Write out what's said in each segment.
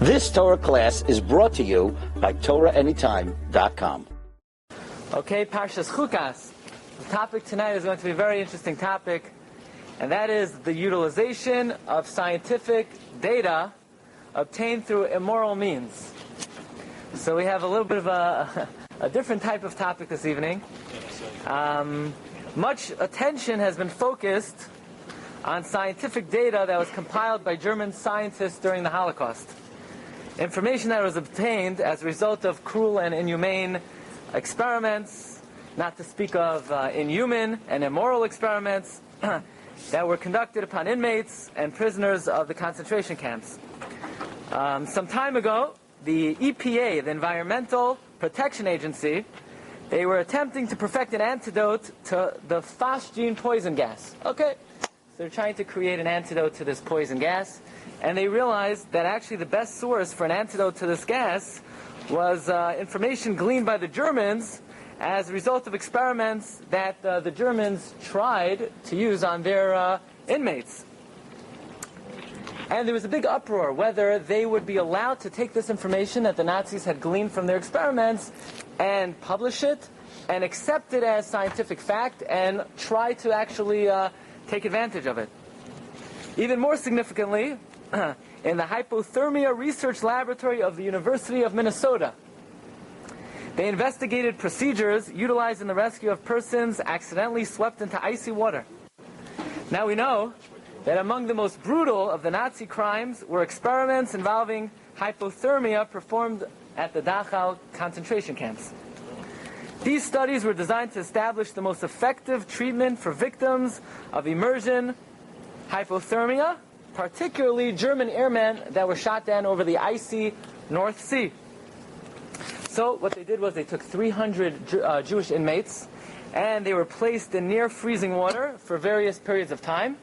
This Torah class is brought to you by TorahAnytime.com. Okay, Parshas Chukas. The topic tonight is going to be a very interesting topic, and that is the utilization of scientific data obtained through immoral means. So we have a little bit of a different type of topic this evening. Much attention has been focused on scientific data that was compiled by German scientists during the Holocaust. Information that was obtained as a result of cruel and inhumane experiments, not to speak of inhuman and immoral experiments that were conducted upon inmates and prisoners of the concentration camps. Some time ago, the EPA, the Environmental Protection Agency, they were attempting to perfect an antidote to the phosgene poison gas. Okay, so they're trying to create an antidote to this poison gas, and they realized that actually the best source for an antidote to this gas was information gleaned by the Germans as a result of experiments that the Germans tried to use on their inmates. And there was a big uproar whether they would be allowed to take this information that the Nazis had gleaned from their experiments and publish it and accept it as scientific fact and try to actually take advantage of it. Even more significantly, in the Hypothermia Research Laboratory of the University of Minnesota, they investigated procedures utilized in the rescue of persons accidentally swept into icy water. Now we know that among the most brutal of the Nazi crimes were experiments involving hypothermia performed at the Dachau concentration camps. These studies were designed to establish the most effective treatment for victims of immersion hypothermia, particularly German airmen that were shot down over the icy North Sea. So what they did was they took 300 Jewish inmates, and they were placed in near freezing water for various periods of time.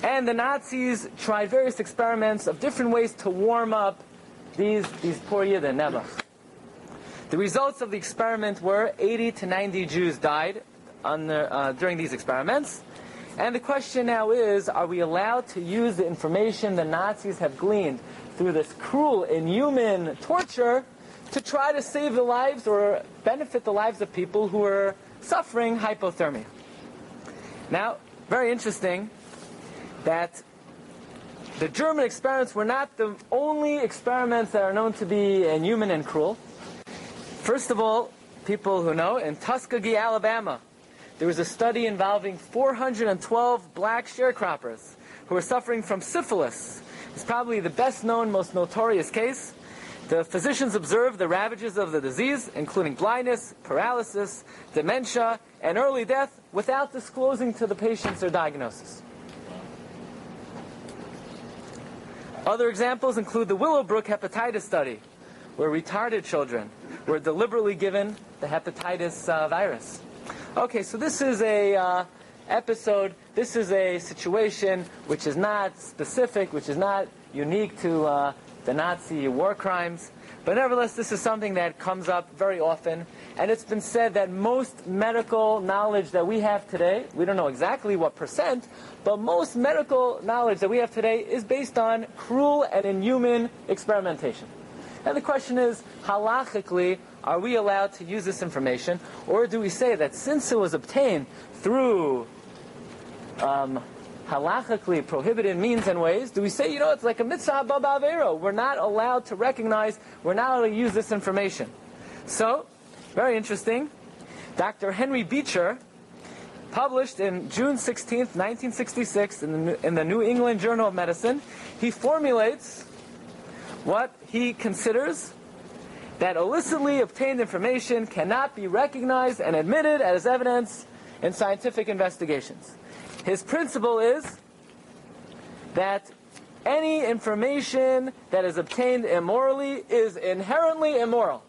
And the Nazis tried various experiments of different ways to warm up these poor Yidden, Nebuch. The results of the experiment were 80 to 90 Jews died during these experiments. And the question now is, are we allowed to use the information the Nazis have gleaned through this cruel, inhuman torture to try to save the lives or benefit the lives of people who are suffering hypothermia? Now, very interesting that the German experiments were not the only experiments that are known to be inhuman and cruel. First of all, people who know, in Tuskegee, Alabama, there was a study involving 412 black sharecroppers who were suffering from syphilis. It's probably the best known, most notorious case. The physicians observed the ravages of the disease, including blindness, paralysis, dementia, and early death, without disclosing to the patients their diagnosis. Other examples include the Willowbrook hepatitis study, where retarded children were deliberately given the hepatitis virus. Okay, so this is a episode, this is a situation which is not specific, which is not unique to the Nazi war crimes, but nevertheless this is something that comes up very often, and it's been said that most medical knowledge that we have today, we don't know exactly what percent, but most medical knowledge that we have today is based on cruel and inhuman experimentation. And the question is, halachically, are we allowed to use this information, or do we say that since it was obtained through halachically prohibited means and ways, do we say, it's like a mitzvah baba avero, we're not allowed to recognize, we're not allowed to use this information? So, very interesting, Dr. Henry Beecher published in June 16th, 1966 in the New England Journal of Medicine, he formulates what he considers that illicitly obtained information cannot be recognized and admitted as evidence in scientific investigations. His principle is that any information that is obtained immorally is inherently immoral.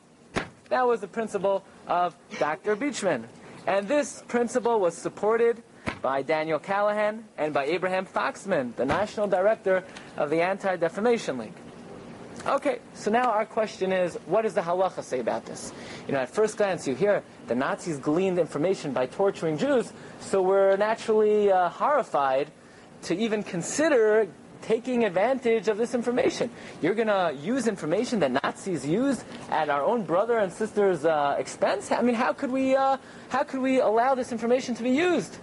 That was the principle of Dr. Beechman. And this principle was supported by Daniel Callahan and by Abraham Foxman, the National Director of the Anti-Defamation League. Okay, so now our question is, what does the halacha say about this? At first glance you hear the Nazis gleaned information by torturing Jews, so we're naturally horrified to even consider taking advantage of this information. You're going to use information that Nazis used at our own brother and sister's expense? I mean, how could we allow this information to be used?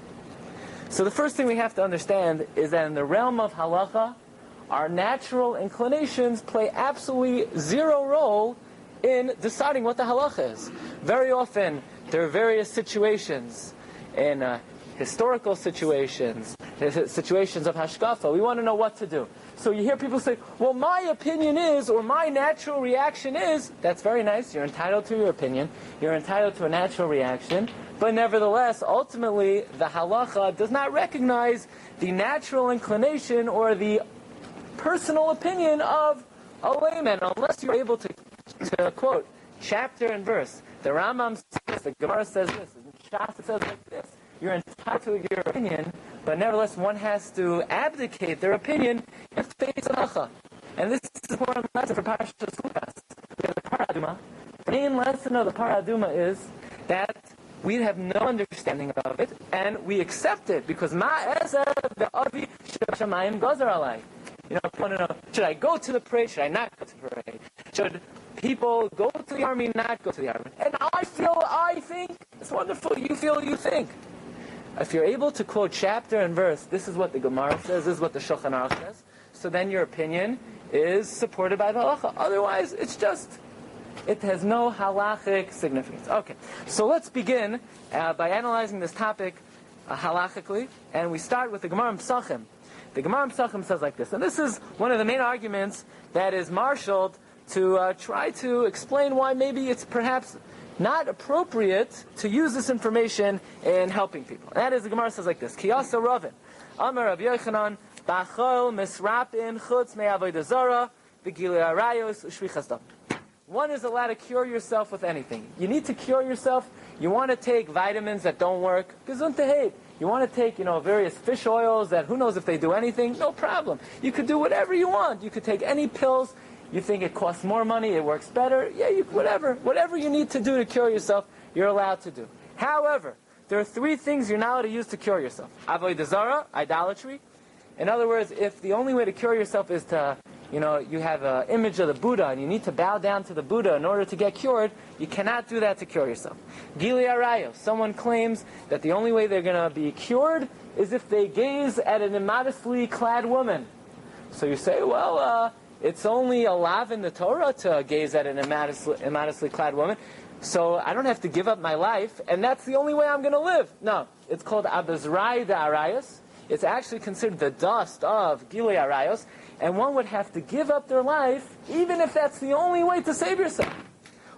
So the first thing we have to understand is that in the realm of halacha, our natural inclinations play absolutely zero role in deciding what the halacha is. Very often, there are various situations, in historical situations, situations of hashkafa. We want to know what to do. So you hear people say, well, my opinion is, or my natural reaction is. That's very nice. You're entitled to your opinion. You're entitled to a natural reaction. But nevertheless, ultimately, the halacha does not recognize the natural inclination or the personal opinion of a layman, unless you're able to quote chapter and verse. The Rambam says this, the Gemara says this, the Shas says like this. You're entitled to your opinion, but nevertheless one has to abdicate their opinion in face of halacha. And this is an important lesson for Parshas Chukas. We have the Paraduma. The main lesson of the Paraduma is that we have no understanding of it, and we accept it, because ma'esav shamayim gozer alai. You know, I want to know, should I go to the parade? Should I not go to the parade? Should people go to the army, not go to the army? And I think, it's wonderful, you feel, you think. If you're able to quote chapter and verse, this is what the Gemara says, this is what the Shulchan Aruch says, so then your opinion is supported by the halacha. Otherwise, it's just, it has no halachic significance. Okay, so let's begin by analyzing this topic halachically, and we start with the Gemara Pesachim. The Gemara Pesachim says like this, and this is one of the main arguments that is marshaled to try to explain why maybe it's perhaps not appropriate to use this information in helping people. And that is, the Gemara says like this, Kiyasa Ravin, Amar Rav Yochanan, Bachol Misrapin Chutz Me'avodah Zara, V'gilui Arayos U'shvichas Dam. One is allowed to cure yourself with anything. You need to cure yourself. You want to take vitamins that don't work. Gesundheit hate. You want to take, various fish oils that who knows if they do anything. No problem. You could do whatever you want. You could take any pills. You think it costs more money, it works better. Yeah, whatever you need to do to cure yourself, you're allowed to do. However, there are three things you're not allowed to use to cure yourself. Avodah Zarah, idolatry. In other words, if the only way to cure yourself is to, you have an image of the Buddha and you need to bow down to the Buddha in order to get cured, you cannot do that to cure yourself. Gili Arayo, someone claims that the only way they're going to be cured is if they gaze at an immodestly clad woman. So you say, well, it's only a lav in the Torah to gaze at an immodestly clad woman, so I don't have to give up my life, and that's the only way I'm going to live. No, it's called abazrai da arayos. It's actually considered the dust of gilui arayos, and one would have to give up their life, even if that's the only way to save yourself.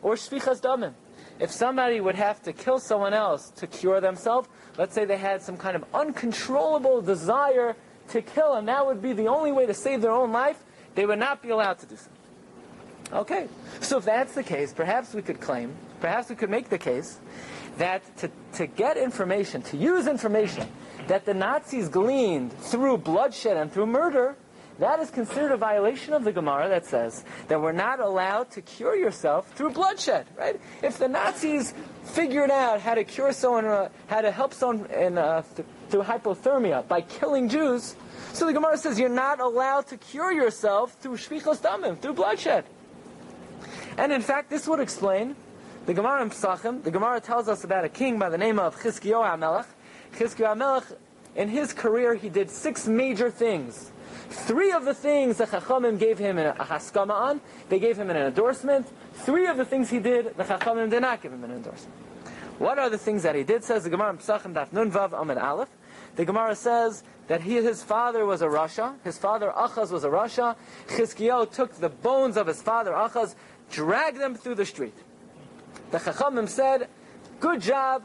Or shvichas damim. If somebody would have to kill someone else to cure themselves, let's say they had some kind of uncontrollable desire to kill, and that would be the only way to save their own life, they would not be allowed to do so. Okay, so if that's the case, perhaps we could make the case that to get information, to use information that the Nazis gleaned through bloodshed and through murder, that is considered a violation of the Gemara that says that we're not allowed to cure yourself through bloodshed, right? If the Nazis figured out how to cure someone, how to help someone through hypothermia by killing Jews, so the Gemara says you're not allowed to cure yourself through shvichos damim, through bloodshed. And in fact, this would explain the Gemara in Pesachim. The Gemara tells us about a king by the name of Chizkiyahu HaMelech. Chizkiyahu HaMelech, in his career, he did 6 major things. 3 of the things the Chachamim gave him a haskama on, they gave him an endorsement. 3 of the things he did, the Chachamim did not give him an endorsement. What are the things that he did? Says the Gemara in Pesachim, Daf Nun Vav Amud Aleph. The Gemara says that his father was a Rasha. His father Achaz was a Rasha. Chizkiyahu took the bones of his father Achaz, dragged them through the street. The Chachamim said, good job,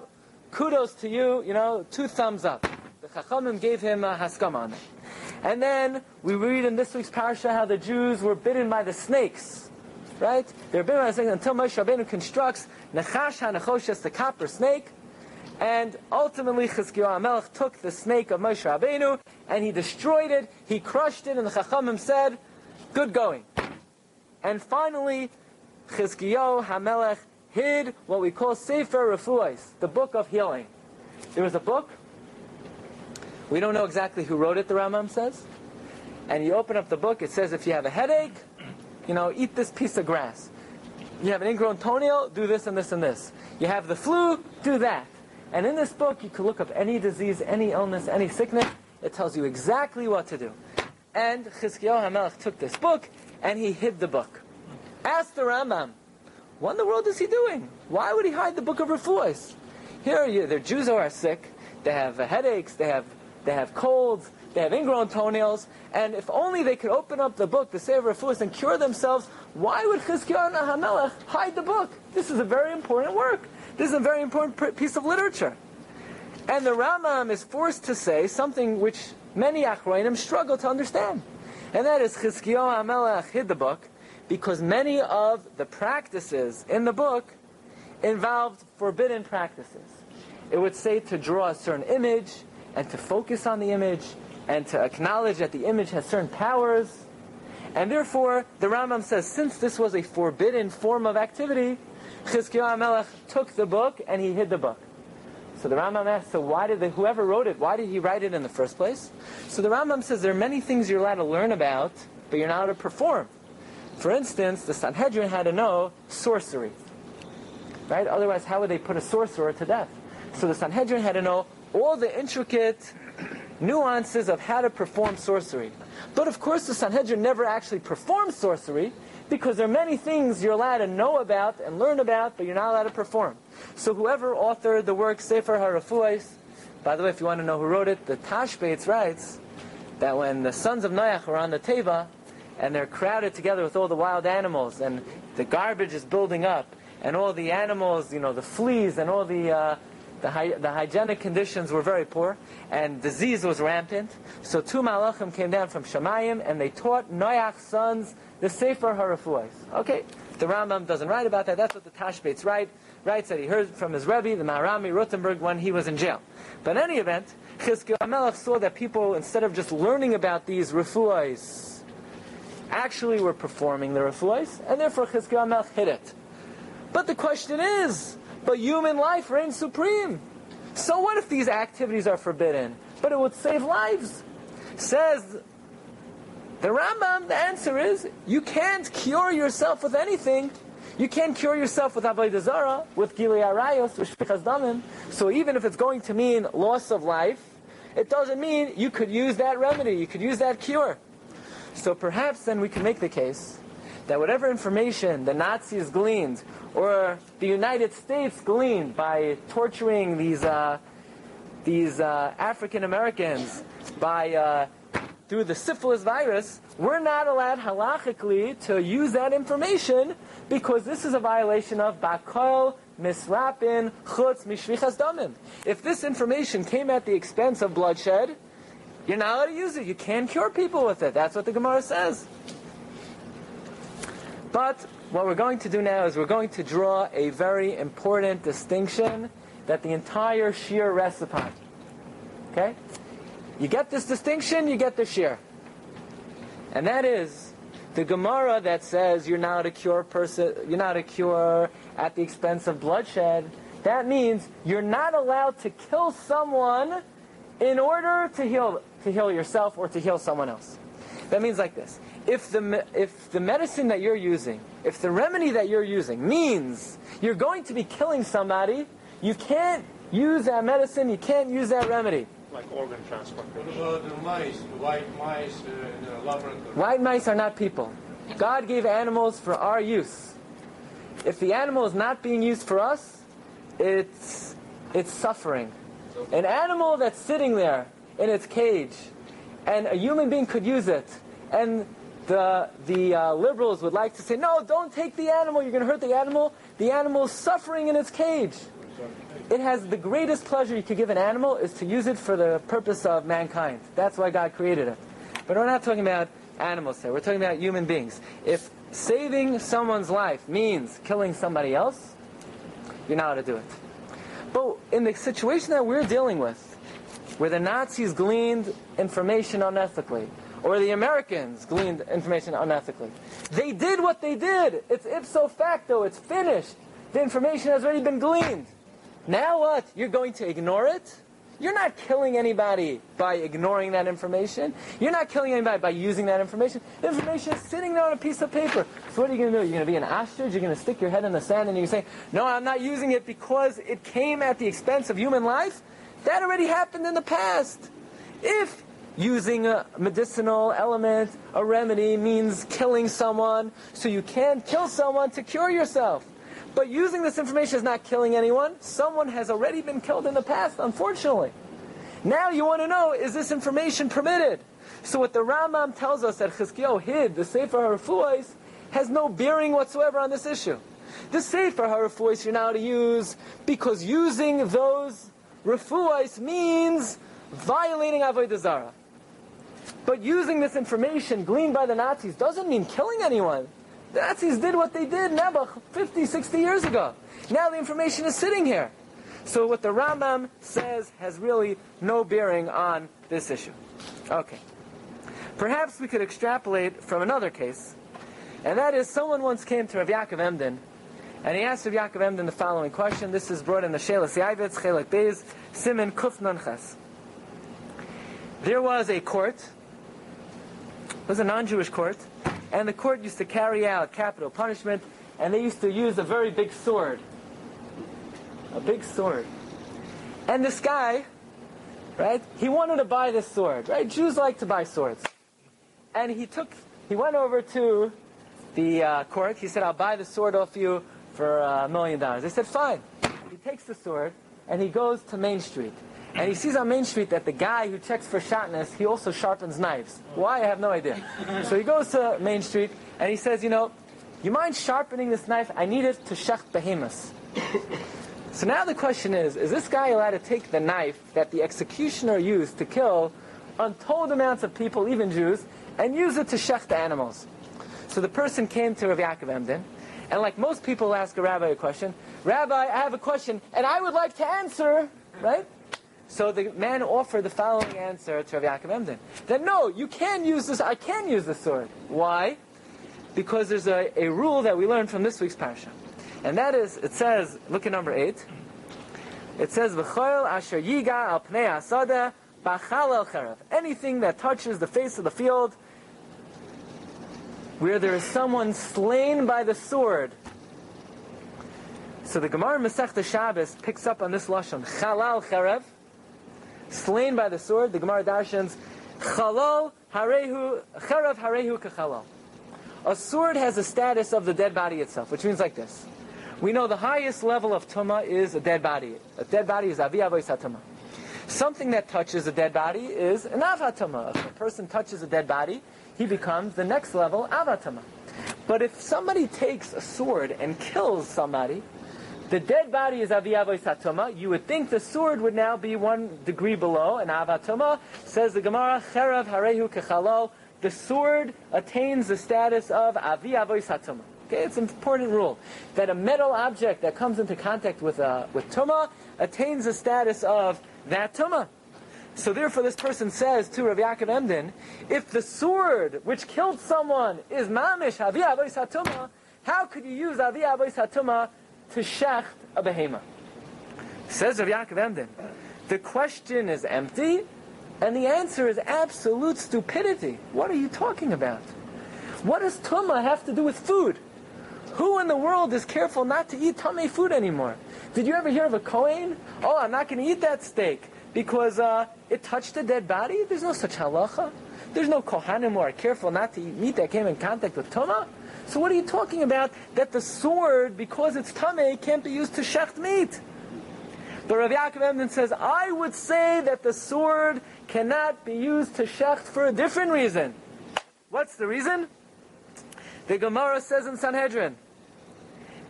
kudos to you, 2 thumbs up. The Chachamim gave him a haskama on it. And then we read in this week's Parsha how the Jews were bitten by the snakes. Right? They're bitten by the snakes until Moshe Rabbeinu constructs Nechash HaNechoshes, the copper snake. And ultimately Chizkiyahu HaMelech took the snake of Moshe Rabbeinu and he destroyed it, he crushed it, and the Chachamim said, good going. And finally, Chizkiyahu HaMelech hid what we call Sefer Refuos, the book of healing. There was a book. We don't know exactly who wrote it, the Rambam says. and you open up the book, it says if you have a headache, eat this piece of grass. You have an ingrown toenail, do this and this and this. You have the flu, do that. And in this book, you can look up any disease, any illness, any sickness. It tells you exactly what to do. And Chizkiyahu HaMelech took this book, and he hid the book. Asked the Rambam, what in the world is he doing? Why would he hide the book of Refuos? Here, they're Jews who are sick. They have headaches. They have colds. They have ingrown toenails. And if only they could open up the book, the Sefer Refuos, and cure themselves, why would Chizkiyahu HaMelech hide the book? This is a very important work. This is a very important piece of literature. And the Rambam is forced to say something which many Achronim struggle to understand. And that is Chizkiyahu HaMelech hid the book because many of the practices in the book involved forbidden practices. It would say to draw a certain image and to focus on the image and to acknowledge that the image has certain powers. And therefore, the Rambam says, since this was a forbidden form of activity, Chizkiyahu HaMelech took the book and he hid the book. So the Rambam asks, so why did whoever wrote it, why did he write it in the first place? So the Rambam says there are many things you're allowed to learn about, but you're not allowed to perform. For instance, the Sanhedrin had to know sorcery. Right? Otherwise, how would they put a sorcerer to death? So the Sanhedrin had to know all the intricate nuances of how to perform sorcery. But of course, the Sanhedrin never actually performed sorcery, because there are many things you're allowed to know about and learn about, but you're not allowed to perform. So whoever authored the work Sefer HaRefuos, by the way, if you want to know who wrote it, the Tashbetz writes that when the sons of Noach were on the Teva, and they're crowded together with all the wild animals, and the garbage is building up, and all the animals, the fleas, and all the hygienic conditions were very poor, and disease was rampant. So two malachim came down from Shamayim, and they taught Noach's sons the Sefer HaRefuos. Okay, the Rambam doesn't write about that. That's what the Tashbetz writes that he heard from his Rebbe, the Maharami Rothenberg, when he was in jail. But in any event, Chizkiyahu HaMelech saw that people, instead of just learning about these Refuos, actually were performing the Refuos, and therefore Chizkiyahu HaMelech hid it. But the question is, but human life reigns supreme. So what if these activities are forbidden, but it would save lives? Says the Rambam, the answer is, you can't cure yourself with anything. You can't cure yourself with Avodah Zarah, with Gilui Arayos, with Shfichas Damim. So even if it's going to mean loss of life, it doesn't mean you could use that remedy, you could use that cure. So perhaps then we can make the case that whatever information the Nazis gleaned, or the United States gleaned by torturing these African Americans through the syphilis virus, we're not allowed halachically to use that information because this is a violation of Bakol Misrapin Chutz Mishvichas Damim. If this information came at the expense of bloodshed, you're not allowed to use it. You can't cure people with it. That's what the Gemara says. But what we're going to do now is we're going to draw a very important distinction that the entire Shiur rests upon. Okay? You get this distinction, you get the Shiur. And that is the Gemara that says you're not a cure at the expense of bloodshed. That means you're not allowed to kill someone in order to heal yourself or to heal someone else. That means like this. If the medicine that you're using, if the remedy that you're using means you're going to be killing somebody, you can't use that medicine, you can't use that remedy. Like organ transplantation. What about the mice, the white mice in the laboratory? White mice are not people. God gave animals for our use. If the animal is not being used for us, it's suffering. An animal that's sitting there in its cage, and a human being could use it, and the liberals would like to say, no, don't take the animal, you're going to hurt the animal. The animal is suffering in its cage. It has the greatest pleasure you could give an animal is to use it for the purpose of mankind. That's why God created it. But we're not talking about animals here. We're talking about human beings. If saving someone's life means killing somebody else, you're not allowed to do it. But in the situation that we're dealing with, where the Nazis gleaned information unethically, or the Americans gleaned information unethically, they did what they did. It's ipso facto. It's finished. The information has already been gleaned. Now what? You're going to ignore it? You're not killing anybody by ignoring that information. You're not killing anybody by using that information. The information is sitting there on a piece of paper. So what are you going to do? You're going to be an ostrich? You're going to stick your head in the sand and you say, no, I'm not using it because it came at the expense of human life? That already happened in the past. If using a medicinal element, a remedy, means killing someone, so you can't kill someone to cure yourself. But using this information is not killing anyone. Someone has already been killed in the past, unfortunately. Now you want to know, is this information permitted? So what the Rambam tells us that Chizkiyahu hid, the Sefer HaRefuos, has no bearing whatsoever on this issue. The Sefer HaRefuos you're now to use because using those Refuos means violating Avodah Zarah. But using this information gleaned by the Nazis doesn't mean killing anyone. The Nazis did what they did Nebuch 50, 60 years ago. Now the information is sitting here. So what the Rambam says has really no bearing on this issue. Okay. Perhaps we could extrapolate from another case, and that is someone once came to Rav Yaakov Emden, and he asked Rav Yaakov Emden the following question. This is brought in the Shelas Yavitz, Chelek Beis, Siman Kuf Nun Ches. There was a court. It was a non-Jewish court, and the court used to carry out capital punishment, and they used to use a very big sword. A big sword. And this guy, right, he wanted to buy this sword, right? Jews like to buy swords. And he went over to the court. He said, I'll buy the sword off you for $1 million. They said, fine. He takes the sword, and he goes to Main Street. And he sees on Main Street that the guy who checks for sharpness, he also sharpens knives. Why? I have no idea. So he goes to Main Street, and he says, you mind sharpening this knife? I need it to shecht behemoths. So now the question is this guy allowed to take the knife that the executioner used to kill untold amounts of people, even Jews, and use it to shecht the animals? So the person came to Rav Yaakov Emden, and like most people ask a rabbi a question, Rabbi, I have a question, and I would like to answer, right? So the man offered the following answer to Rav Yaakov Emden. That no, you can use this, I can use the sword. Why? Because there's a rule that we learned from this week's Parsha. And that is, it says, look at number 8. It says, V'choil asher yiga al pnei asada bachal el cherev. Anything that touches the face of the field, where there is someone slain by the sword. So the Gemara in Masechta Shabbos picks up on this lashon, chalal cherev, slain by the sword. The Gemara darshans, chalal harehu, cherev harehu kachalal. A sword has a status of the dead body itself, which means like this. We know the highest level of tumah is a dead body. A dead body is avi avois hatumah. Something that touches a dead body is an avatuma. If a person touches a dead body, he becomes the next level avatuma. But if somebody takes a sword and kills somebody, the dead body is avi avois hatumah. You would think the sword would now be 1 degree below an avatuma. Says the Gemara, cherev harehu kechalal. The sword attains the status of avi avois hatumah. Okay, it's an important rule that a metal object that comes into contact with tumah attains the status of that tumah. So therefore, this person says to Rav Yaakov Emden, if the sword which killed someone is mamish avi avois hatumah, how could you use avi avois hatumah to shecht a behema? Says Rav Yaakov Emden, the question is empty, and the answer is absolute stupidity. What are you talking about? What does tumah have to do with food? Who in the world is careful not to eat tamei food anymore? Did you ever hear of a Kohen? Oh, I'm not going to eat that steak because it touched a dead body? There's no such halacha. There's no Kohanim who are careful not to eat meat that came in contact with tumah. So what are you talking about? That the sword, because it's tamei, can't be used to shecht meat. But Rav Yaakov Emden says, I would say that the sword cannot be used to shecht for a different reason. What's the reason? The Gemara says in Sanhedrin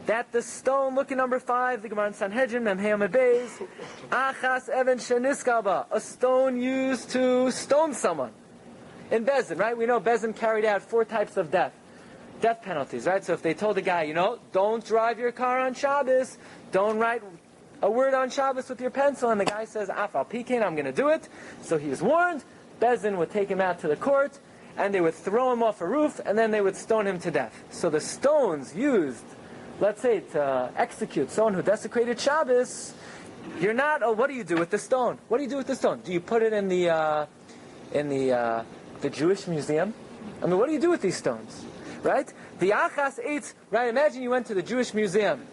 that the stone, look at number 5, the Gemara in Sanhedrin, Memhei Amud Beis, Achas Even Sheniskaba, a stone used to stone someone. In Bezin, right? We know Bezin carried out 4 types of death penalties, right? So if they told the guy, don't drive your car on Shabbos, don't write a word on Shabbos with your pencil, and the guy says, Afal Pikein, I'm going to do it. So he was warned. Bezin would take him out to the court, and they would throw him off a roof, and then they would stone him to death. So the stones used, let's say, to execute someone who desecrated Shabbos, You're not. Oh, what do you do with the stone? What do you do with the stone? Do you put it in the Jewish museum? I mean, what do you do with these stones? Right? The achas eitz. Right? Imagine you went to the Jewish museum.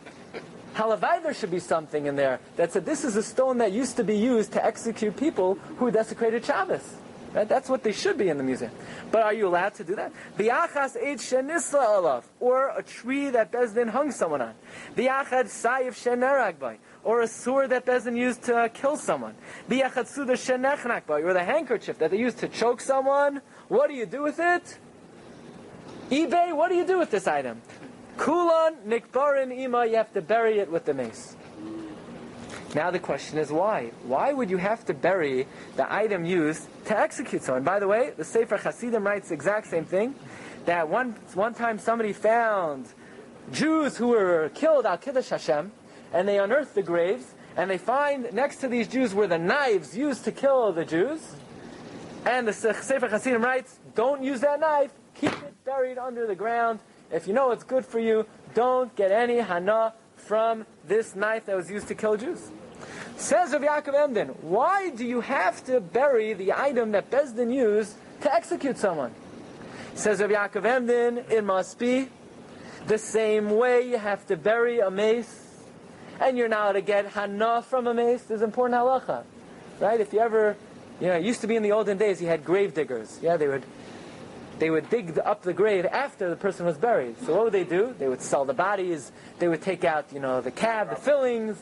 Halavai, there should be something in there that said this is a stone that used to be used to execute people who desecrated Shabbos. Right? That's what they should be in the museum. But are you allowed to do that? V'achas eitz shenisla alav, or a tree that Bezdin hung someone on. V'achad sayif shenerag by, or a sword that Bezdin used to kill someone. V'achad suda shenechnak by, or the handkerchief that they used to choke someone. What do you do with it? eBay, what do you do with this item? Kulan nikbarin ima, you have to bury it with the mace. Now the question is why? Why would you have to bury the item used to execute someone? By the way, the Sefer Hasidim writes the exact same thing. That one time somebody found Jews who were killed al Kiddush Hashem, and they unearthed the graves, and they find next to these Jews were the knives used to kill the Jews. And the Sefer Hasidim writes, don't use that knife, keep it buried under the ground. If you know it's good for you, don't get any hana from this knife that was used to kill Jews. Says Rabbi Yaakov Emden, why do you have to bury the item that Bezdin used to execute someone? Says Rabbi Yaakov Emden, it must be the same way you have to bury a mace, and you're not allowed to get hana from a mace. There's important halacha, right? If you ever, it used to be in the olden days, you had grave diggers. Yeah, they would dig up the grave after the person was buried. So what would they do? They would sell the bodies. They would take out, the cab, the fillings,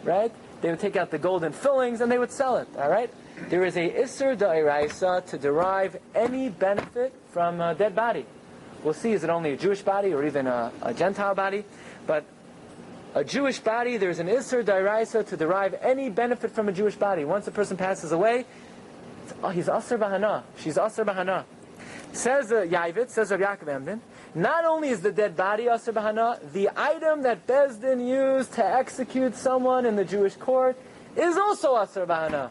right? They would take out the golden fillings and they would sell it. All right. There is a isur da'iraisa to derive any benefit from a dead body. We'll see, is it only a Jewish body or even a Gentile body? But a Jewish body, there's an isur da'iraisa to derive any benefit from a Jewish body. Once a person passes away, he's asr bahana. She's asr bahana. Says Yavit, says Rabbi Yaakov Emden, not only is the dead body asr bahana, the item that Bezdin used to execute someone in the Jewish court is also asr bahana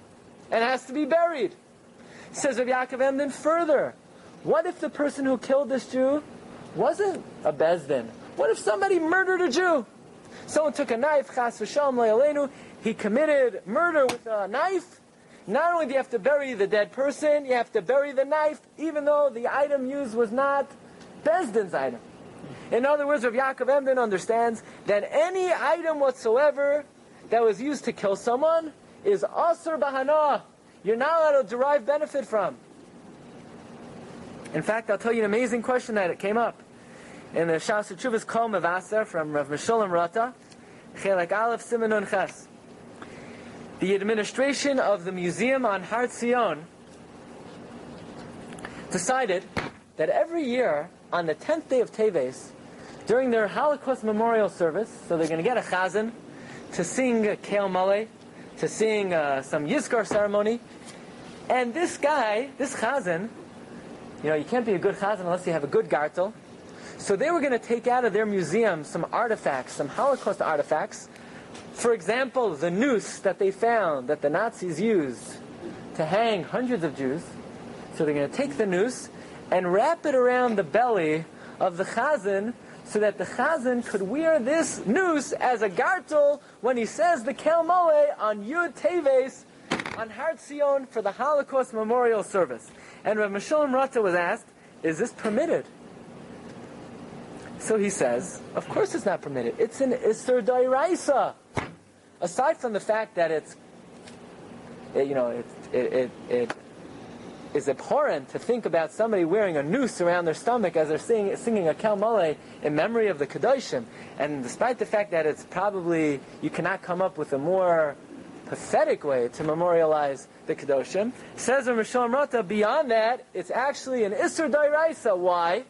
and has to be buried. Says Rabbi Yaakov Emden further, what if the person who killed this Jew wasn't a Bezdin? What if somebody murdered a Jew? Someone took a knife, chas v'shalom le'aleinu, he committed murder with a knife. Not only do you have to bury the dead person, you have to bury the knife, even though the item used was not Bezdin's item. In other words, Rabbi Yaakov Emden understands that any item whatsoever that was used to kill someone is asr bahana. You're not allowed to derive benefit from. In fact, I'll tell you an amazing question that came up. In the Shas Chuvas Kol Mevaser from Rav Meshulam Rata, Chelek Aleph Siman Nun Ches. The administration of the museum on Har Zion decided that every year on the 10th day of Teves, during their Holocaust memorial service, so they're going to get a chazan to sing Keil Maleh, to sing some Yizkar ceremony, and this guy, this chazan, you can't be a good chazan unless you have a good gartel. So they were going to take out of their museum some artifacts, some Holocaust artifacts. For example, the noose that they found that the Nazis used to hang hundreds of Jews. So they're going to take the noose and wrap it around the belly of the chazan so that the chazan could wear this noose as a gartel when he says the Keil Maleh on Yud Teves on Har Zion for the Holocaust memorial service. And Rav Meshulam Rata was asked, is this permitted? So he says, of course it's not permitted. It's an Isser Dairaisa. Aside from the fact that it is abhorrent to think about somebody wearing a noose around their stomach as they're singing a Keil Maleh in memory of the Kedoshim, and despite the fact that it's probably, you cannot come up with a more pathetic way to memorialize the Kedoshim, says in Meshulam Rata, beyond that, it's actually an Isser Dairaisa. Why?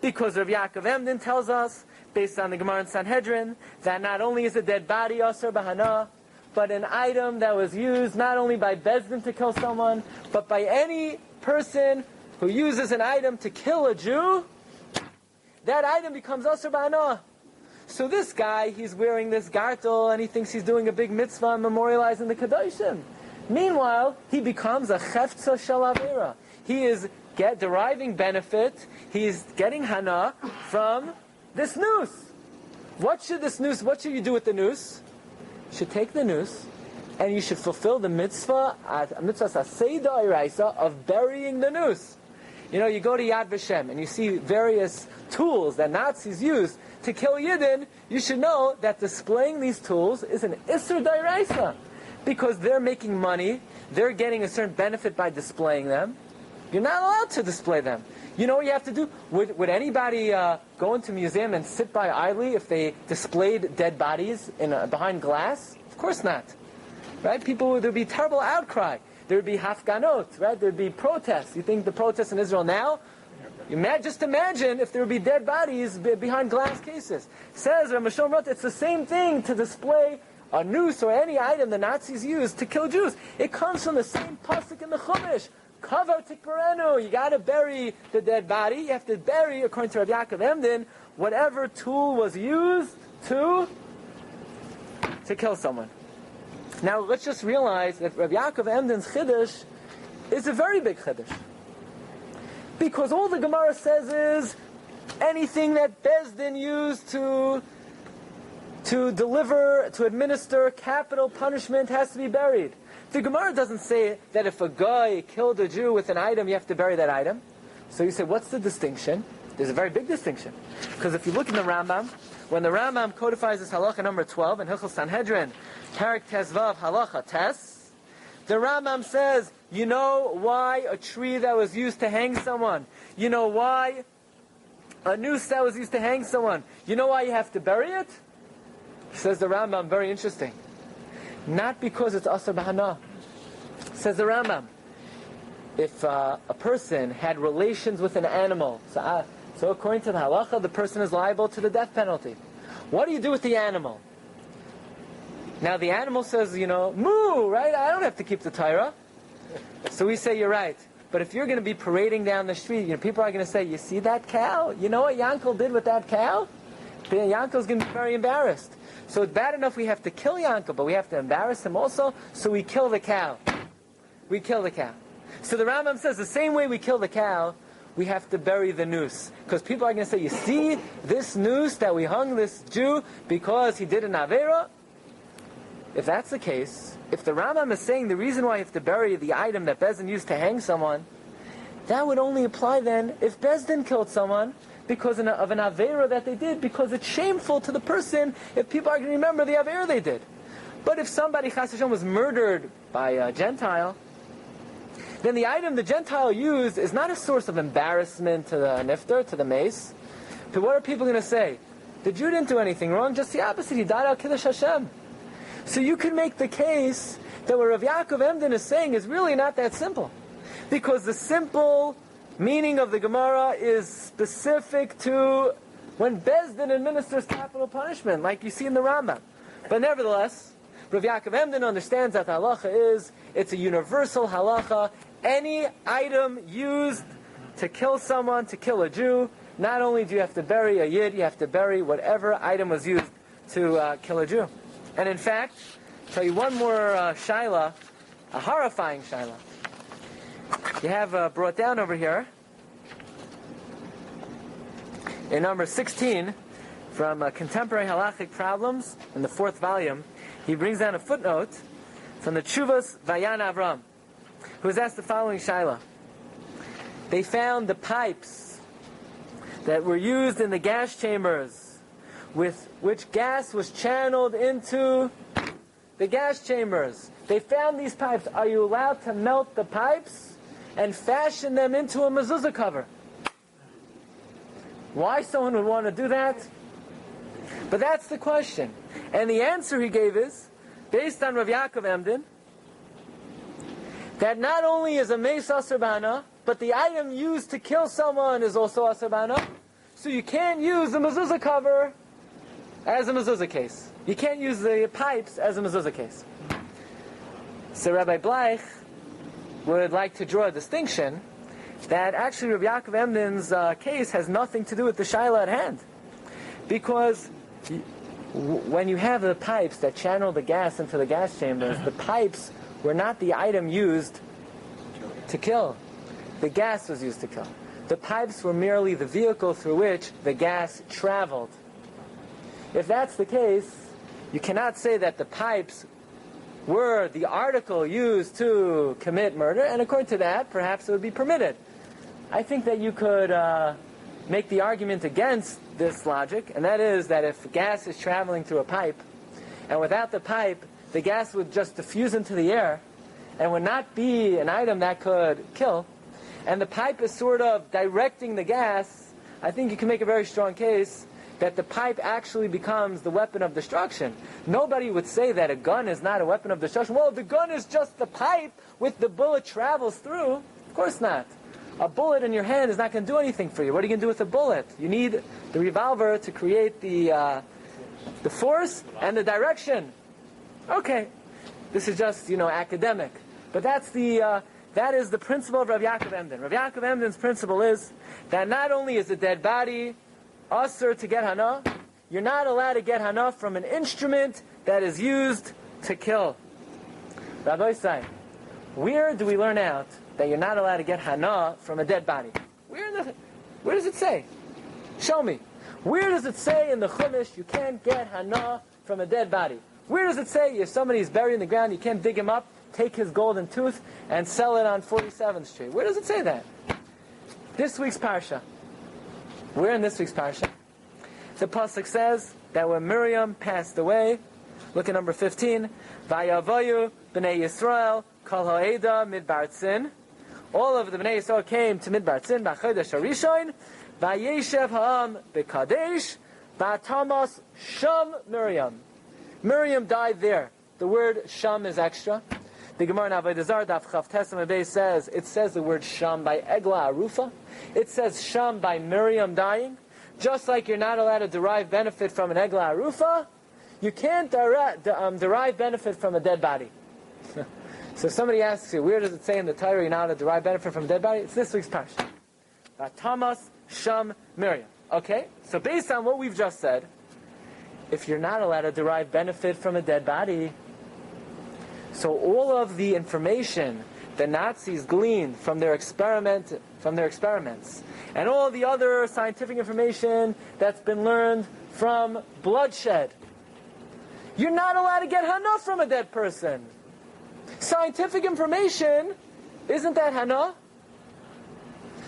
Because Rav Yaakov Emden tells us, based on the Gemara in Sanhedrin, that not only is a dead body asr bahana, but an item that was used not only by Bezdin to kill someone, but by any person who uses an item to kill a Jew, that item becomes asr bahana. So this guy, he's wearing this gartel, and he thinks he's doing a big mitzvah memorializing the Kedoshim. Meanwhile, he becomes a cheftza shel avera. He is deriving benefit, he's getting hana from this noose. What should you do with the noose? should take the noose, and you should fulfill the mitzvah asei d'oraisa of burying the noose. You know, you go to Yad Vashem and you see various tools that Nazis use to kill Yidden. You should know that displaying these tools is an Isser d'oraisa, because they're making money, they're getting a certain benefit by displaying them. You're not allowed to display them. You know what you have to do? Would anybody go into a museum and sit by idly if they displayed dead bodies behind glass? Of course not. Right? There'd be terrible outcry. There would be hafganot, right? There'd be protests. You think the protests in Israel now? Just imagine if there would be dead bodies behind glass cases. Says Rav Mishon wrote, it's the same thing to display a noose or any item the Nazis used to kill Jews. It comes from the same pasuk in the Chumash. Kavar tikbarenu. You got to bury the dead body. You have to bury, according to Rabbi Yaakov Emden, whatever tool was used to kill someone. Now let's just realize that Rabbi Yaakov Emden's chiddush is a very big chiddush, because all the Gemara says is anything that Bezdin used to administer capital punishment has to be buried. The Gemara doesn't say that if a guy killed a Jew with an item, you have to bury that item. So you say, what's the distinction? There's a very big distinction. Because if you look in the Rambam, when the Rambam codifies this halacha number 12 in Hilchos Sanhedrin, Parak Tezvav halacha tes, the Rambam says, you know why a tree that was used to hang someone? You know why a noose that was used to hang someone? You know why you have to bury it? Says the Rambam, very interesting. Not because it's asar b'hana. Says the Rambam, if a person had relations with an animal, so according to the halacha, the person is liable to the death penalty. What do you do with the animal? Now the animal says, moo, right? I don't have to keep the Torah. So we say, you're right. But if you're going to be parading down the street, people are going to say, you see that cow? You know what Yankel did with that cow? Yankel's going to be very embarrassed. So it's bad enough we have to kill Yankel, but we have to embarrass him also, so we kill the cow. We kill the cow. So the Rambam says the same way we kill the cow, we have to bury the noose. Because people are going to say, you see this noose that we hung this Jew because he did an Aveira? If that's the case, if the Rambam is saying the reason why you have to bury the item that Bezdin used to hang someone, that would only apply then if Bezdin killed someone because of an Aveira that they did, because it's shameful to the person if people are going to remember the Aveira they did. But if somebody, Chas Hashem, was murdered by a Gentile, then the item the Gentile used is not a source of embarrassment to the nifter, to the mace. But what are people going to say? The Jew didn't do anything wrong, just the opposite. He died al Kiddush Hashem. So you can make the case that what Rav Yaakov Emden is saying is really not that simple. Because the simple meaning of the Gemara is specific to when Bezdin administers capital punishment, like you see in the Rambam. But nevertheless, Rav Yaakov Emden understands that the halacha it's a universal halacha. Any item used to kill someone, to kill a Jew, not only do you have to bury a Yid, you have to bury whatever item was used to kill a Jew. And in fact, I'll tell you one more shaila, a horrifying shaila. You have brought down over here, in number 16, from Contemporary Halachic Problems, in the 4th volume, he brings down a footnote from the Chukas Vayan Avram, who was asked the following shaila. They found the pipes that were used in the gas chambers, with which gas was channeled into the gas chambers. They found these pipes. Are you allowed to melt the pipes and fashion them into a mezuzah cover? Why someone would want to do that? But that's the question. And the answer he gave is, based on Rav Yaakov Emden, that not only is a mace asar b'hana, but the item used to kill someone is also asar b'hana. So you can't use the mezuzah cover as a mezuzah case. You can't use the pipes as a mezuzah case. So Rabbi Bleich would like to draw a distinction that actually Rabbi Yaakov Emden's case has nothing to do with the shaila at hand. Because when you have the pipes that channel the gas into the gas chambers, the pipes were not the item used to kill. The gas was used to kill. The pipes were merely the vehicle through which the gas traveled. If that's the case, you cannot say that the pipes were the article used to commit murder, and according to that, perhaps it would be permitted. I think that you could make the argument against this logic, and that is that if gas is traveling through a pipe, and without the pipe, the gas would just diffuse into the air, and would not be an item that could kill, and the pipe is sort of directing the gas, I think you can make a very strong case that the pipe actually becomes the weapon of destruction. Nobody would say that a gun is not a weapon of destruction. Well, the gun is just the pipe with the bullet travels through. Of course not. A bullet in your hand is not going to do anything for you. What are you going to do with a bullet? You need the revolver to create the force and the direction. Okay, this is just academic, but that is the principle of Rav Yaakov Emden. Rav Yaakov Emden's principle is that not only is a dead body usher to get hana, you're not allowed to get hana from an instrument that is used to kill. Rabbi Glatstein, where do we learn out that you're not allowed to get hana from a dead body? Where does it say? Show me. Where does it say in the Chumash you can't get hana from a dead body? Where does it say if somebody is buried in the ground, you can't dig him up, take his golden tooth, and sell it on 47th Street? Where does it say that? This week's Parsha. Where in this week's Parsha? The pasuk says that when Miriam passed away, look at number 15, Vayavayu b'nei Yisrael kol ha'eda midbar tzin. All of the b'nei Yisrael came to midbar tzin b'chodesh harishon, vayeshev ha'am b'kadesh, v'atamas sham Miriam. Miriam died there. The word sham is extra. The Gemara in Avodah Zarah Daf Chav Tesam Abei says, it says the word sham by Egla Arufa. It says sham by Miriam dying. Just like you're not allowed to derive benefit from an Egla Arufa, you can't derive benefit from a dead body. So somebody asks you, where does it say in the Torah you're not allowed to derive benefit from a dead body? It's this week's Parsha. Thomas Sham Miriam. Okay? So based on what we've just said, if you're not allowed to derive benefit from a dead body, so all of the information the Nazis gleaned from their experiments, and all the other scientific information that's been learned from bloodshed, you're not allowed to get hana from a dead person. Scientific information, isn't that hana?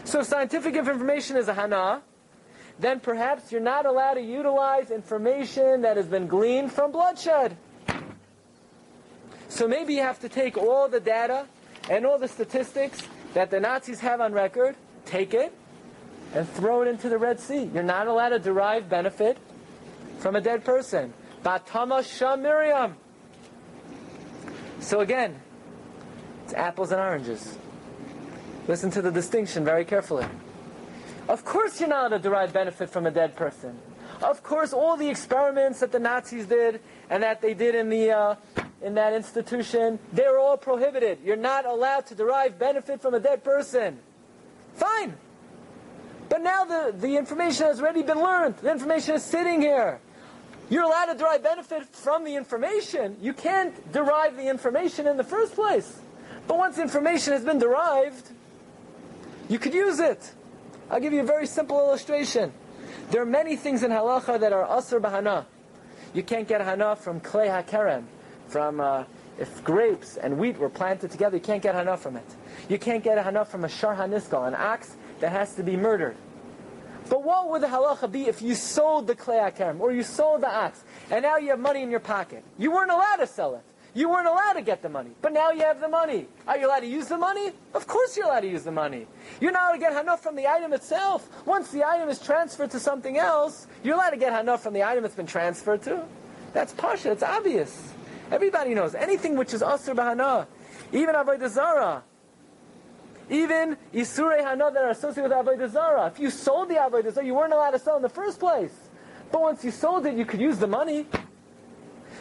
So if scientific information is a hana, then perhaps you're not allowed to utilize information that has been gleaned from bloodshed. So maybe you have to take all the data and all the statistics that the Nazis have on record, take it, and throw it into the Red Sea. You're not allowed to derive benefit from a dead person. Batama Sham Miriam. So again, it's apples and oranges. Listen to the distinction very carefully. Of course you're not allowed to derive benefit from a dead person. Of course all the experiments that the Nazis did and that they did in that institution, they're all prohibited. You're not allowed to derive benefit from a dead person. Fine. But now the information has already been learned. The information is sitting here. You're allowed to derive benefit from the information. You can't derive the information in the first place. But once the information has been derived, you could use it. I'll give you a very simple illustration. There are many things in halacha that are asur b'hana. You can't get hana from klei hakerem, from if grapes and wheat were planted together, you can't get hana from it. You can't get hana from a shar haniskal, an ox that has to be murdered. But what would the halacha be if you sold the klei hakerem, or you sold the ox, and now you have money in your pocket? You weren't allowed to sell it. You weren't allowed to get the money, but now you have the money. Are you allowed to use the money? Of course you're allowed to use the money. You're not allowed to get hana from the item itself. Once the item is transferred to something else, you're allowed to get hana from the item it's been transferred to. That's Parsha, it's obvious. Everybody knows. Anything which is asur b'hana, even avodah zarah, even isurei hana that are associated with avodah zarah. If you sold the avodah zarah, you weren't allowed to sell in the first place. But once you sold it, you could use the money.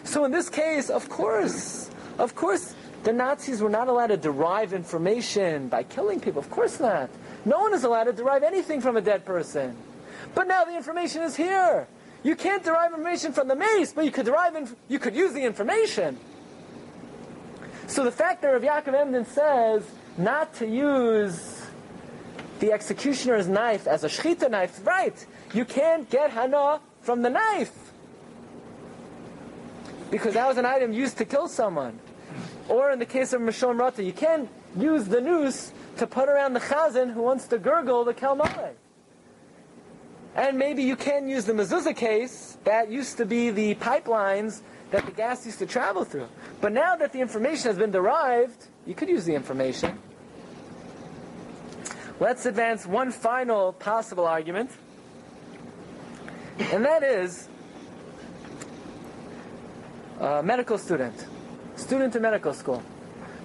So in this case, of course, the Nazis were not allowed to derive information by killing people. Of course not. No one is allowed to derive anything from a dead person. But now the information is here. You can't derive information from the mace, but you could use the information. So the fact that Rav Yaakov Emden says not to use the executioner's knife as a shechita knife, right? You can't get hana from the knife. because that was an item used to kill someone. Or in the case of Mishon Rata, you can't use the noose to put around the chazan who wants to gurgle the kelmale. And maybe you can use the mezuzah case. That used to be the pipelines that the gas used to travel through. But now that the information has been derived, you could use the information. Let's advance one final possible argument. And that is a medical student in medical school.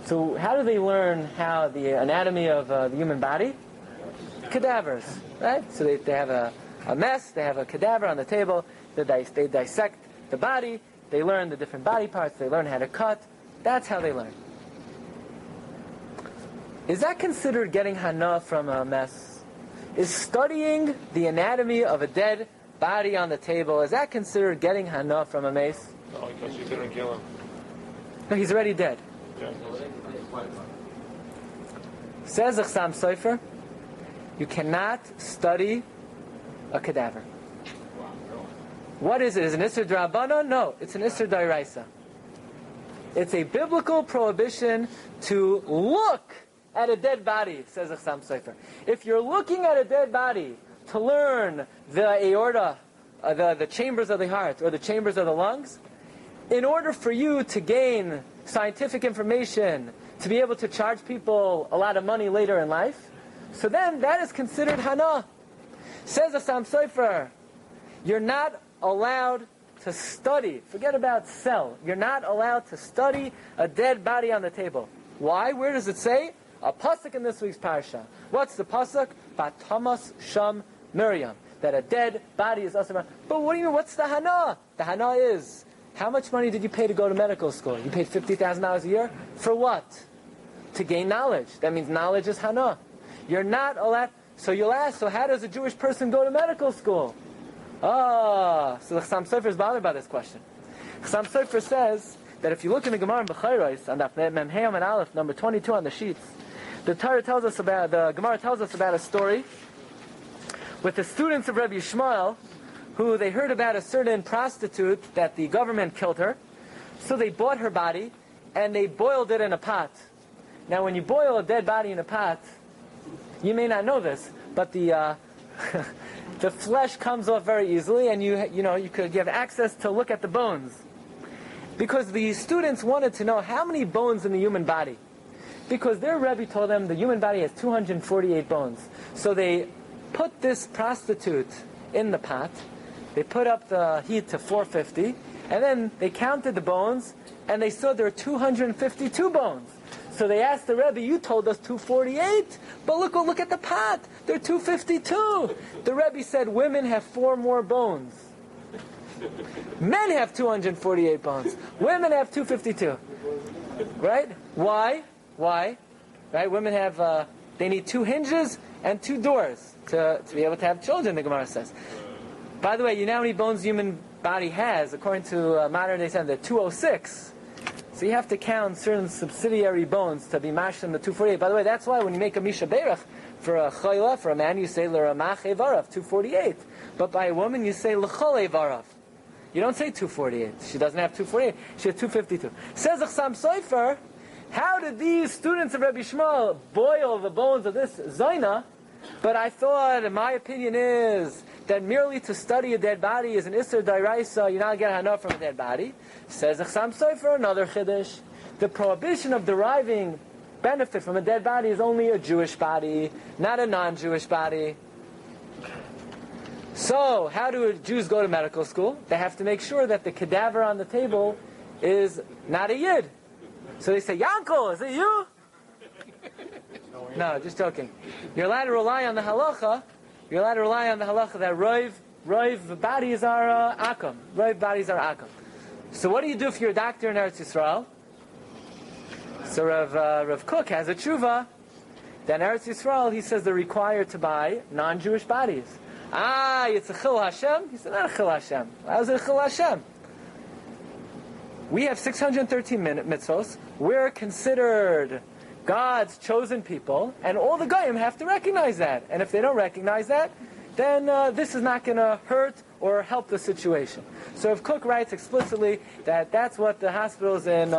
So how do they learn how the anatomy of the human body? Cadavers, right? So they have a mess, they have a cadaver on the table, they dissect the body, they learn the different body parts, they learn how to cut. That's how they learn. Is that considered getting hana from a mess? Is studying the anatomy of a dead body on the table, is that considered getting hana from a mace? No, because you didn't kill him. No, he's already dead. Yeah. Says the Chassam Sofer, you cannot study a cadaver. What is it? Is it an Isser D'Rabbanan? No, it's an Isser D'Oraisa. It's a biblical prohibition to look at a dead body, says the Chassam Sofer. If you're looking at a dead body to learn the aorta, the chambers of the heart, or the chambers of the lungs, in order for you to gain scientific information, to be able to charge people a lot of money later in life, so then that is considered hana. Says the Chassam Sofer, you're not allowed to study, forget about sell, you're not allowed to study a dead body on the table. Why? Where does it say? A pasuk in this week's Parsha. What's the pasuk? Batamas Sham Miriam. That a dead body is asur. But what do you mean, what's the hana? The hana is, how much money did you pay to go to medical school? You paid $50,000 a year? For what? To gain knowledge. That means knowledge is hana. You're not allowed. So you'll ask, so how does a Jewish person go to medical school? So the Chassam Sofer is bothered by this question. Chassam Sofer says that if you look in the Gemara in Bechayros, on the Mem Hayom and Aleph, number 22 on the sheets, the Gemara tells us about a story with the students of Rabbi Yishmael, who they heard about a certain prostitute that the government killed her. So they bought her body and they boiled it in a pot. Now when you boil a dead body in a pot, you may not know this, but the the flesh comes off very easily, and you have access to look at the bones. Because the students wanted to know how many bones in the human body. Because their Rebbe told them the human body has 248 bones. So they put this prostitute in the pot, they put up the heat to 450, and then they counted the bones, and they saw there were 252 bones. So they asked the Rebbe, you told us 248, but look at the pot, they're 252. The Rebbe said women have 4 more bones. Men have 248 bones. Women have 252. Right? Why? Right? Women have, they need 2 hinges and 2 doors to be able to have children, the Gemara says. By the way, you know how many bones the human body has? According to modern day science, they're 206. So you have to count certain subsidiary bones to be mashed in the 248. By the way, that's why when you make a Misha Berach, for a chayla, for a man, you say l'ramach evarav, 248. But by a woman, you say l'chol evarav. You don't say 248. She doesn't have 248. She has 252. Says the Chassam Sofer, how did these students of Rabbi Shmuel boil the bones of this Zaina? But I thought, and my opinion is, that merely to study a dead body is an Isser D'Oraisa, you're not getting hana from a dead body. Says the Chassam Sofer, another Chiddush. The prohibition of deriving benefit from a dead body is only a Jewish body, not a non-Jewish body. So, how do Jews go to medical school? They have to make sure that the cadaver on the table is not a Yid. So they say, Yankel, is it you? No, just joking. You're allowed to rely on the halacha. You're allowed to rely on the halacha that roiv bodies are akam. Roiv bodies are akam. So what do you do if you're a doctor in Eretz Yisrael? So Rav Kook has a tshuva. Then Eretz Yisrael, he says they're required to buy non-Jewish bodies. It's a chil Hashem? He said, not a chil Hashem. How is it a chil Hashem? We have 613 mitzvos. We're considered God's chosen people, and all the goyim have to recognize that. And if they don't recognize that, then this is not going to hurt or help the situation. So if Cook writes explicitly that that's what the hospitals in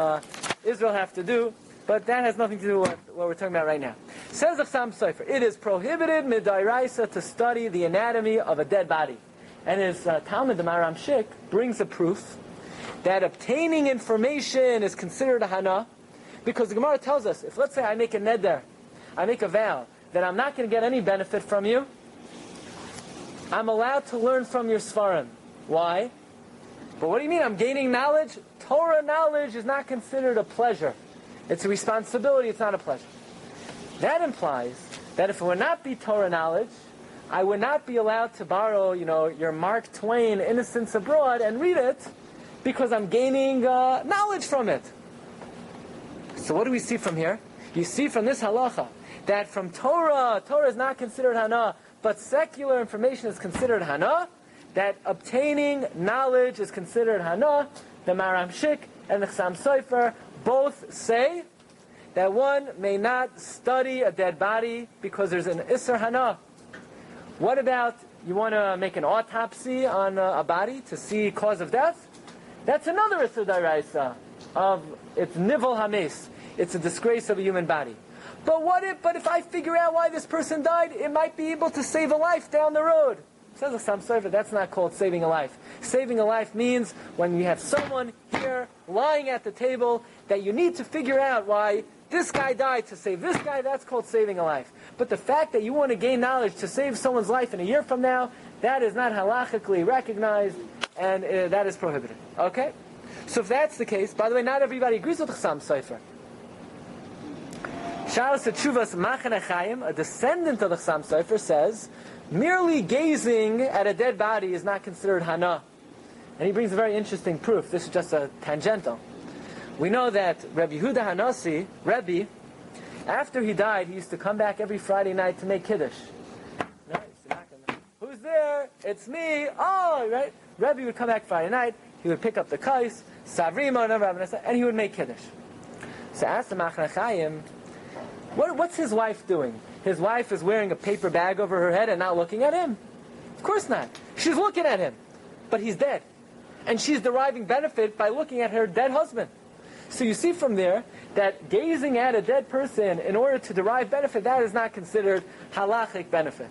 Israel have to do, but that has nothing to do with what we're talking about right now. Says the Chassam Sofer, it is prohibited midairaisa to study the anatomy of a dead body. And his Talmud, the Maram Shik, brings a proof that obtaining information is considered a hana, because the Gemara tells us, if let's say I make a neder, I make a vow, that I'm not going to get any benefit from you, I'm allowed to learn from your Sfarim. Why? But what do you mean? I'm gaining knowledge? Torah knowledge is not considered a pleasure. It's a responsibility, it's not a pleasure. That implies that if it would not be Torah knowledge, I would not be allowed to borrow, your Mark Twain, Innocents Abroad, and read it, because I'm gaining knowledge from it. So what do we see from here? You see from this halacha that from Torah is not considered hana, but secular information is considered hana, that obtaining knowledge is considered hana. The Maram Shik and the Chassam Sofer both say that one may not study a dead body because there's an Isser hana. What about you want to make an autopsy on a body to see cause of death? That's another Isser D'Oraisa of it's Nivel Hames. It's a disgrace of a human body. But if I figure out why this person died, it might be able to save a life down the road. Says the Chassam Sofer, that's not called saving a life. Saving a life means when you have someone here lying at the table that you need to figure out why this guy died to save this guy, that's called saving a life. But the fact that you want to gain knowledge to save someone's life in a year from now, that is not halachically recognized, and that is prohibited. Okay? So if that's the case, by the way, not everybody agrees with the Chassam Sofer. Shalos Chuvas Machane Chaim, a descendant of the Chassam Sofer, says, merely gazing at a dead body is not considered hana. And he brings a very interesting proof. This is just a tangential. We know that Rabbi Yehuda Hanasi, Rebbe, after he died, he used to come back every Friday night to make Kiddush. Who's there? It's me. Oh, right? Rebbe would come back Friday night, he would pick up the kais, Savrima, and he would make Kiddush. So ask the Machane Chaim, what's his wife doing? His wife is wearing a paper bag over her head and not looking at him? Of course not. She's looking at him, but he's dead. And she's deriving benefit by looking at her dead husband. So you see from there that gazing at a dead person in order to derive benefit, that is not considered halachic benefit.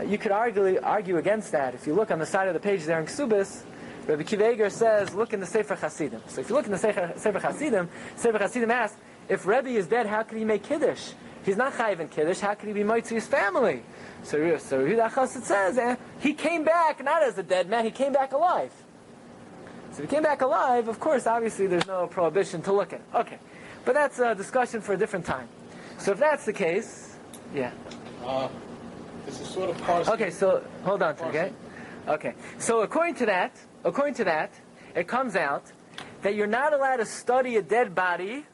You could argue against that. If you look on the side of the page there in Ksubis, Rabbi Kiva Eger says, look in the Sefer Hasidim. So if you look in the Sefer Hasidim asks, if Rebbe is dead, how could he make Kiddush? He's not chayiv in Kiddush, how could he be moitzi his family? So Yehuda Chassid says, he came back not as a dead man, he came back alive. So if he came back alive, of course, obviously there's no prohibition to look at. Okay, but that's a discussion for a different time. So if that's the case, yeah. This is sort of Parshas. Okay, so hold on, okay? Okay, so according to that, it comes out that you're not allowed to study a dead body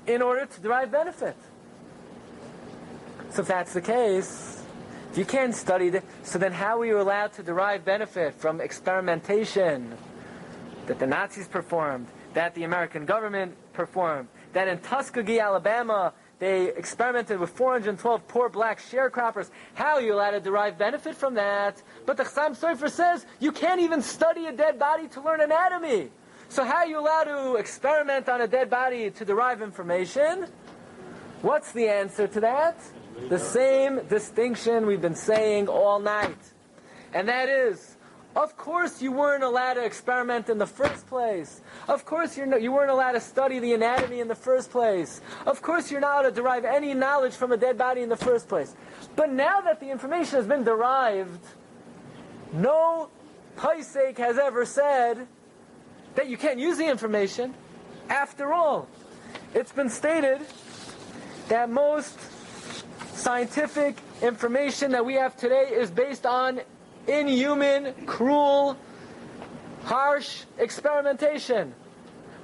in order to derive benefit. So if that's the case, if you can't study so then how are you allowed to derive benefit from experimentation that the Nazis performed, that the American government performed, that in Tuskegee, Alabama, they experimented with 412 poor black sharecroppers? How are you allowed to derive benefit from that? But the Chassam Sofer says you can't even study a dead body to learn anatomy. So how are you allowed to experiment on a dead body to derive information? What's the answer to that? The same distinction we've been saying all night. And that is, of course you weren't allowed to experiment in the first place. Of course you weren't allowed to study the anatomy in the first place. Of course you're not allowed to derive any knowledge from a dead body in the first place. But now that the information has been derived, no Paisek has ever said that you can't use the information. After all, it's been stated that most scientific information that we have today is based on inhuman, cruel, harsh experimentation.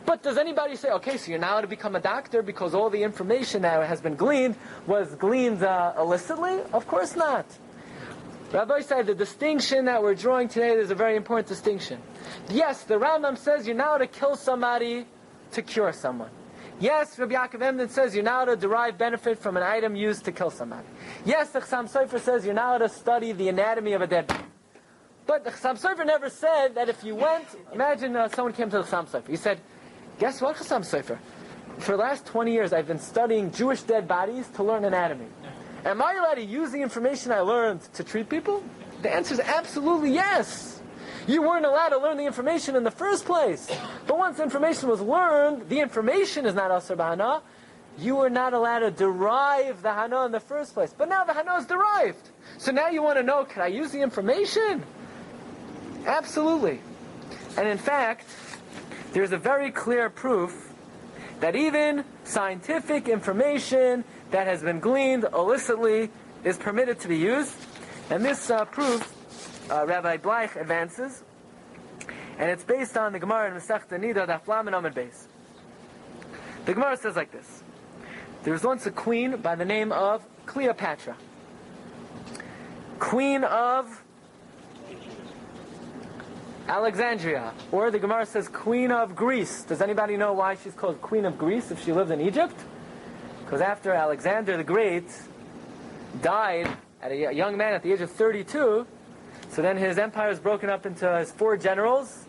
But does anybody say, okay, so you're now to become a doctor because all the information that has been gleaned was gleaned illicitly? Of course not. Rabbi said the distinction that we're drawing today is a very important distinction. Yes, the Rambam says you're now to kill somebody to cure someone. Yes, Rabbi Yaakov Emden says you're not allowed to derive benefit from an item used to kill somebody. Yes, the Chassam Sofer says you're not allowed to study the anatomy of a dead body. But the Chassam Sofer never said that if you went, imagine someone came to the Chassam Sofer. He said, guess what, Chassam Sofer? For the last 20 years I've been studying Jewish dead bodies to learn anatomy. Am I allowed to use the information I learned to treat people? The answer is absolutely yes. You weren't allowed to learn the information in the first place. But once information was learned, the information is not asur b'hana. You were not allowed to derive the hana in the first place. But now the hana is derived. So now you want to know, can I use the information? Absolutely. And in fact, there's a very clear proof that even scientific information that has been gleaned illicitly is permitted to be used. And this proof, Rabbi Bleich advances, and it's based on the Gemara in Masechta Nida, Daf Lamed Amud Beis. The Gemara says like this: there was once a queen by the name of Cleopatra, queen of Alexandria, or the Gemara says queen of Greece. Does anybody know why she's called queen of Greece if she lived in Egypt? Because after Alexander the Great died at a young man at the age of 32, so then his empire is broken up into his 4 generals,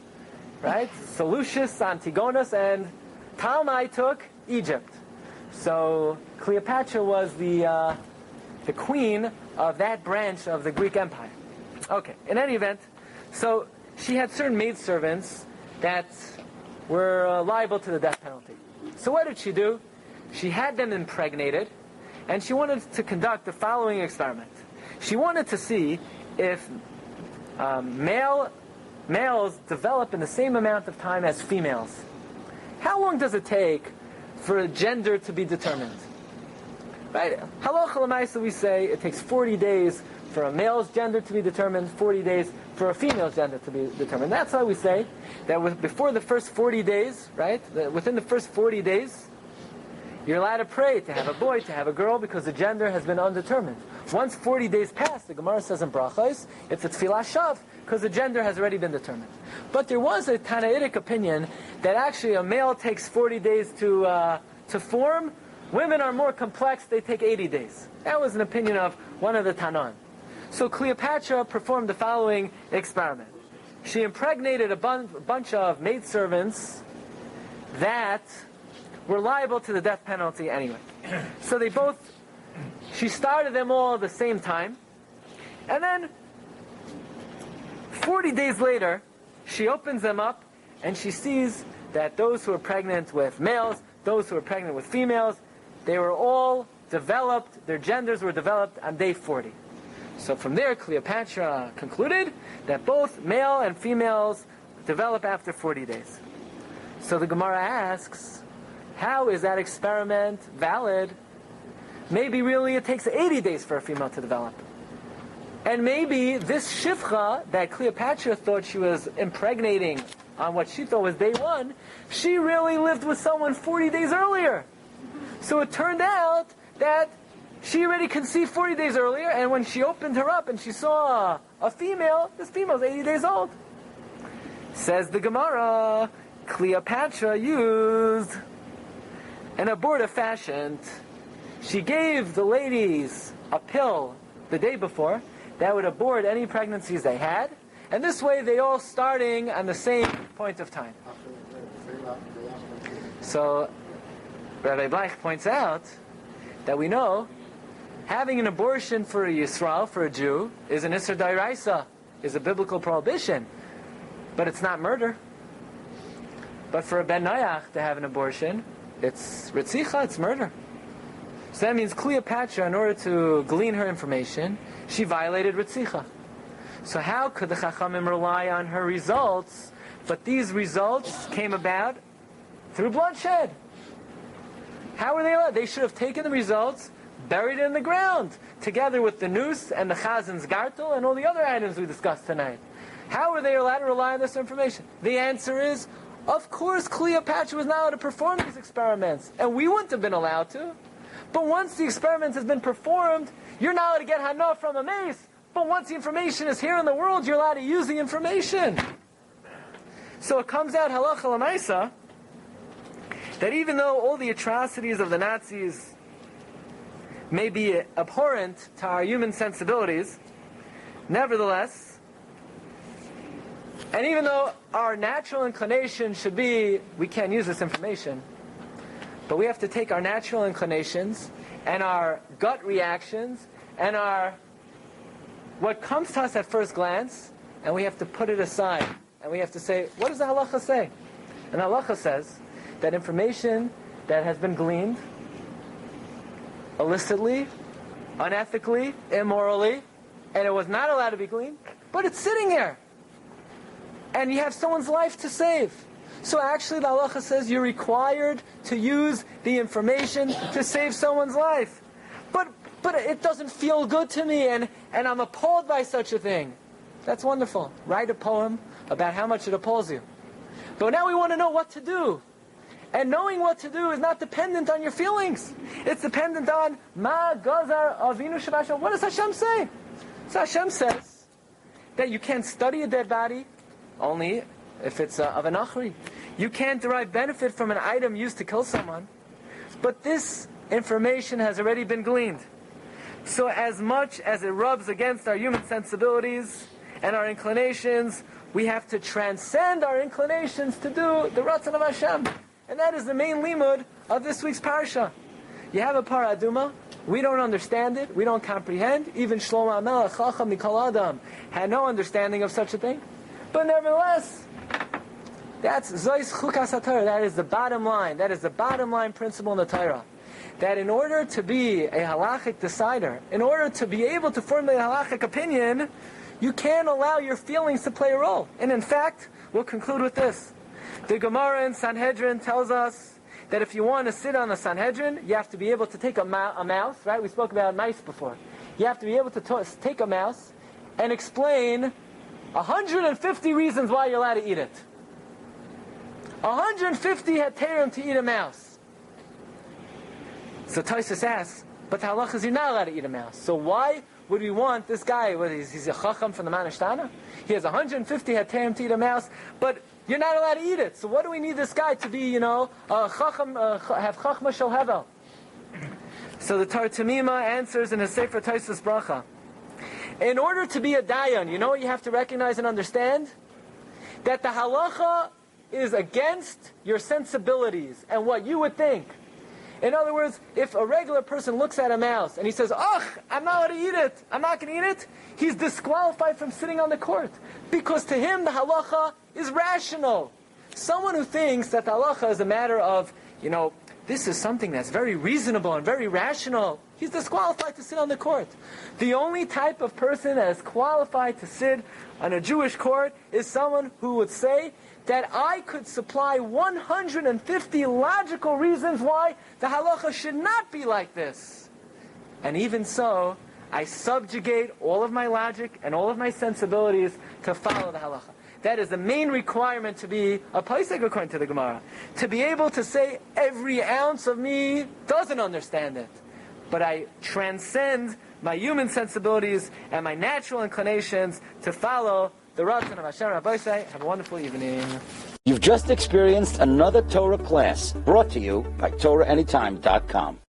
right? Seleucus, Antigonus, and Ptolemy took Egypt. So Cleopatra was the queen of that branch of the Greek Empire. Okay, in any event, so she had certain maidservants that were liable to the death penalty. So what did she do? She had them impregnated, and she wanted to conduct the following experiment. She wanted to see if males develop in the same amount of time as females. How long does it take for a gender to be determined? Right? Halacha l'maisa, we say it takes 40 days for a male's gender to be determined, 40 days for a female's gender to be determined. That's why we say that before the first 40 days, right? Within the first 40 days, you're allowed to pray to have a boy, to have a girl, because the gender has been undetermined. Once 40 days pass, the Gemara says in Brachos, it's a tefillah shav, because the gender has already been determined. But there was a Tanaitic opinion that actually a male takes 40 days to form. Women are more complex, they take 80 days. That was an opinion of one of the Tanan. So Cleopatra performed the following experiment. She impregnated a bunch of maidservants that were liable to the death penalty anyway. So she started them all at the same time, and then 40 days later, she opens them up, and she sees that those who are pregnant with males, those who are pregnant with females, they were all developed, their genders were developed on day 40. So from there, Cleopatra concluded that both male and females develop after 40 days. So the Gemara asks, how is that experiment valid? Maybe really it takes 80 days for a female to develop. And maybe this shivcha that Cleopatra thought she was impregnating on what she thought was day 1, she really lived with someone 40 days earlier. So it turned out that she already conceived 40 days earlier, and when she opened her up and she saw a female, this female's 80 days old. Says the Gemara, Cleopatra used an abortive fashion. She gave the ladies a pill the day before that would abort any pregnancies they had, and this way they all starting on the same point of time. So Rabbi Bleich points out that we know having an abortion for a Yisrael, for a Jew, is an Isser Dairaisa, is a biblical prohibition, but it's not murder. But for a Ben Noach to have an abortion, it's Ritzicha, it's murder. So that means Cleopatra, in order to glean her information, she violated Ritzicha. So how could the Chachamim rely on her results, but these results came about through bloodshed? How were they allowed? They should have taken the results, buried it in the ground, together with the noose and the chazin's gartel and all the other items we discussed tonight. How were they allowed to rely on this information? The answer is, of course Cleopatra was not allowed to perform these experiments, and we wouldn't have been allowed to. But once the experiment has been performed, you're not allowed to get hana from a mace, but once the information is here in the world, you're allowed to use the information. So it comes out halacha l'maisa that even though all the atrocities of the Nazis may be abhorrent to our human sensibilities, nevertheless, and even though our natural inclination should be, we can't use this information, but we have to take our natural inclinations and our gut reactions and what comes to us at first glance, and we have to put it aside. And we have to say, what does the halacha say? And the halacha says that information that has been gleaned illicitly, unethically, immorally, and it was not allowed to be gleaned, but it's sitting here. And you have someone's life to save. So actually the halacha says you're required to use the information to save someone's life. But it doesn't feel good to me, and I'm appalled by such a thing. That's wonderful. Write a poem about how much it appalls you. But now we want to know what to do. And knowing what to do is not dependent on your feelings. It's dependent on Ma Gazar Avinu Shabasham. What does Hashem say? So Hashem says that you can't study a dead body only if it's of an achri. You can't derive benefit from an item used to kill someone. But this information has already been gleaned. So as much as it rubs against our human sensibilities and our inclinations, we have to transcend our inclinations to do the Ratzon of Hashem. And that is the main limud of this week's Parsha. You have a paraduma, we don't understand it, we don't comprehend. Even Shlomo HaMelech, Chacham Mikol Adam, had no understanding of such a thing. But nevertheless, that's Zois Chukas HaTorah. That is the bottom line. That is the bottom line principle in the Torah. That in order to be a halachic decider, in order to be able to formulate a halachic opinion, you can't allow your feelings to play a role. And in fact, we'll conclude with this. The Gemara in Sanhedrin tells us that if you want to sit on the Sanhedrin, you have to be able to take a mouse, right? We spoke about mice before. You have to be able to take a mouse and explain 150 reasons why you're allowed to eat it. 150 heterim to eat a mouse. So Tosfos asks, but the halacha is you're not allowed to eat a mouse. So why would we want this guy, he's a chacham from the Manishtana? He has 150 heterim to eat a mouse, but you're not allowed to eat it. So what do we need this guy to be, a chacham, have chachma shel hevel? So the Tar Tamima answers in his Sefer Tosfos Bracha. In order to be a dayan, you know what you have to recognize and understand? That the halacha is against your sensibilities and what you would think. In other words, if a regular person looks at a mouse and he says, "Ugh, I'm not allowed to eat it, I'm not going to eat it," he's disqualified from sitting on the court. Because to him, the halacha is rational. Someone who thinks that the halacha is a matter of, this is something that's very reasonable and very rational, he's disqualified to sit on the court. The only type of person that is qualified to sit on a Jewish court is someone who would say that I could supply 150 logical reasons why the halacha should not be like this. And even so, I subjugate all of my logic and all of my sensibilities to follow the halacha. That is the main requirement to be a paisek according to the Gemara. To be able to say every ounce of me doesn't understand it. But I transcend my human sensibilities and my natural inclinations to follow the Ratzon of Hashem. Rabbi Glatstein, have a wonderful evening. You've just experienced another Torah class brought to you by TorahAnytime.com.